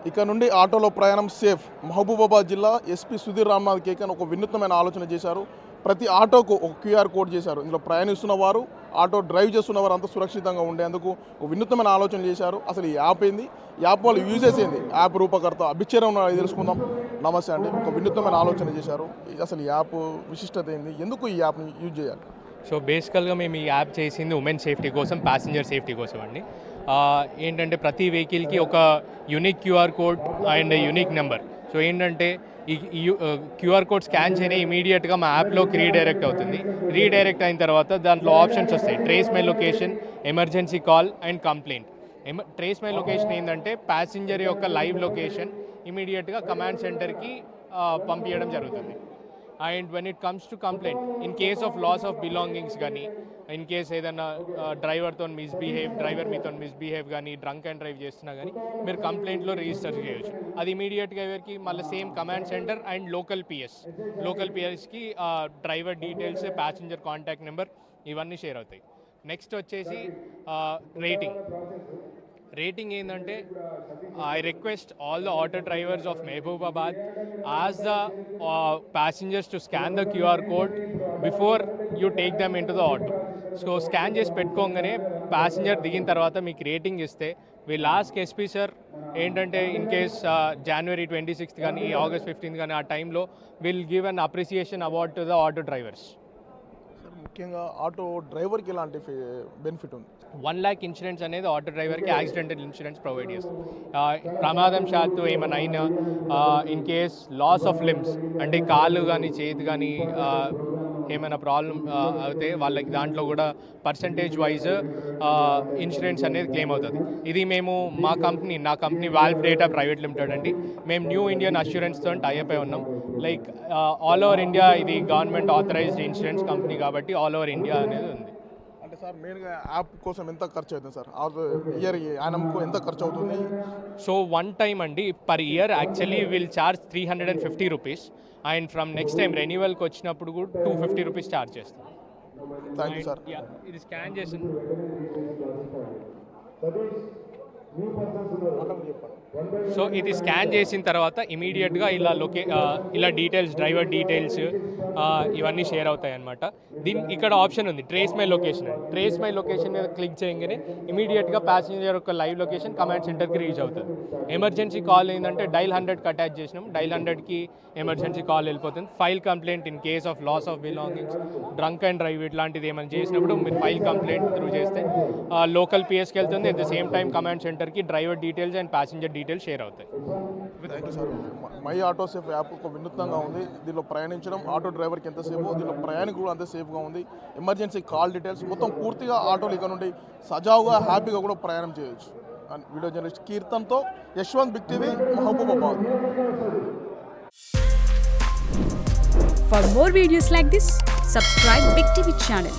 ఇక నుండి ఆటోలో ప్రయాణం సేఫ్. మహబూబాబాద్ జిల్లా ఎస్పీ సుధీర్ రామ్నాథ్ కేకన్ ఒక వినూత్నమైన ఆలోచన చేశారు. ప్రతి ఆటోకు ఒక క్యూఆర్ కోడ్ చేశారు. ఇందులో ప్రయాణిస్తున్న వారు, ఆటో డ్రైవ్ చేస్తున్న వారు అంతా సురక్షితంగా ఉండేందుకు ఒక వినూత్నమైన ఆలోచన చేశారు. అసలు ఈ యాప్ ఏంది, యాప్ వాళ్ళు యూజెస్ ఏంది, యాప్ రూపకర్త అభిచరం తెలుసుకుందాం. నమస్తే అండి. ఒక వినూత్నమైన ఆలోచన చేశారు. అసలు ఈ యాప్ విశిష్టత ఏంది, ఎందుకు ఈ యాప్ని యూజ్ చేయాలి? సో బేసికల్గా మేము ఈ యాప్ చేసింది ఉమెన్ సేఫ్టీ కోసం, ప్యాసింజర్ సేఫ్టీ కోసం అండి. ఏంటంటే ప్రతి వెహికల్కి ఒక unique QR code and unique number. So ఏంటంటే ఈ క్యూఆర్ కోడ్ స్కాన్ చేయని ఇమీడియట్గా మా యాప్లోకి రీడైరెక్ట్ అవుతుంది. రీడైరెక్ట్ అయిన తర్వాత దాంట్లో ఆప్షన్స్ వస్తాయి: trace my location, emergency call and complaint. Trace my location ఏంటంటే ప్యాసింజర్ యొక్క లైవ్ లొకేషన్ ఇమీడియట్గా కమాండ్ సెంటర్కి పంపించడం జరుగుతుంది. And when it comes to complaint, in case of loss of belongings కానీ, ఇన్ కేస్ ఏదైనా డ్రైవర్తో డ్రైవర్ మీతో మిస్బిహేవ్ కానీ, డ్రంక్ అండ్ డ్రైవ్ చేస్తున్నా కానీ మీరు కంప్లైంట్లో రిజిస్టర్ చేయొచ్చు. అది ఇమీడియట్గా ఎవరికి మళ్ళీ same command centre and local పిఎస్కి driver details, passenger contact number ఇవన్నీ షేర్ అవుతాయి. నెక్స్ట్ వచ్చేసి రేటింగ్ ఏంటంటే I request all the auto drivers of Mahabubabad as the passengers to scan the QR code before you take them in to the auto. So scan చేసి పెట్టుకోగానే passenger దిగిన తర్వాత మీకు rating ఇస్తే విల్ ఆస్క్ ఎస్పీ సార్ ఏంటంటే in case January 26th కానీ August 15th కానీ ఆ టైంలో will give an appreciation award to the auto drivers. ముఖ్యంగా ఆటో డ్రైవర్కి ఎలాంటి బెనిఫిట్ ఉంది? 1 lakh ఇన్సూరెన్స్ అనేది ఆటో డ్రైవర్కి యాక్సిడెంటల్ ఇన్సూరెన్స్ ప్రొవైడ్ చేస్తుంది. ప్రమాదం శాత్తు ఏమైనా అయినా, in case loss of limbs అంటే కాళ్ళు కానీ చేతి కానీ ఏమైనా ప్రాబ్లం అయితే వాళ్ళకి దాంట్లో కూడా పర్సంటేజ్ వైజ్ ఇన్సూరెన్స్ అనేది క్లెయిమ్ అవుతుంది. ఇది మేము నా company valve data private limited అండి. మేము న్యూ ఇండియన్ అష్యూరెన్స్తో టైఅప్ అయి ఉన్నాం. లైక్ ఆల్ ఓవర్ ఇండియా ఇది గవర్నమెంట్ ఆథరైజ్డ్ ఇన్సూరెన్స్ కంపెనీ కాబట్టి ఆల్ ఓవర్ ఇండియా అనేది ఉంది. అంటే సార్ మెయిన్గా యాప్ కోసం ఎంత ఖర్చు అవుతుంది సార్? ఇయర్ యానంకు ఎంత ఖర్చు అవుతుంది? సో వన్ టైం అండి, per year actually will charge 350 rupees. And from next time రెన్యువల్కి వచ్చినప్పుడు కూడా 250 రూపీస్ ఛార్జ్ చేస్తాం. Thank you sir. ఇది స్కాన్ చేసింది. సో ఇది స్కాన్ చేసిన తర్వాత ఇమీడియట్గా ఇలా డీటెయిల్స్, డ్రైవర్ డీటెయిల్స్ ఇవన్నీ షేర్ అవుతాయి అన్నమాట. ఇక్కడ ఆప్షన్ ఉంది trace my location. Trace my location మీద క్లిక్ చేయగానే ఇమీడియట్గా ప్యాసింజర్ యొక్క లైవ్ లొకేషన్ కమాండ్ సెంటర్కి రీచ్ అవుతుంది. ఎమర్జెన్సీ కాల్ ఏంటంటే డైల్ 100కి అటాచ్ చేసినాం. డైల్ 100కి ఎమర్జెన్సీ కాల్ వెళ్ళిపోతుంది. File complaint in case of loss of belongings, drunk and drive ఇట్లాంటిది ఏమైనా చేసినప్పుడు మీరు ఫైల్ కంప్లైంట్ త్రూ చేస్తే లోకల్ పిఎస్కి వెళ్తుంది. At the same time command సెంటర్కి driver details and passenger details share అవుతాయి. Thank you sir. My auto safe app ఒక వినూత్నంగా ఉంది. దీనిలో ప్రయాణించడం ఆటో డ్రైవర్కి ఎంత సేఫ్, దీనిలో ప్రయాణికులు అంత సేఫ్గా ఉంది. ఎమర్జెన్సీ కాల్ డీటెయిల్స్ మొత్తం పూర్తిగా ఆటోలు ఇక నుండి సజావుగా హ్యాపీగా కూడా ప్రయాణం చేయొచ్చు. అండ్ వీడియో జర్నలిస్ట్ కీర్తన్తో Yashwant, big TV, Mahabubabad. For more videos like this, subscribe Big TV channel.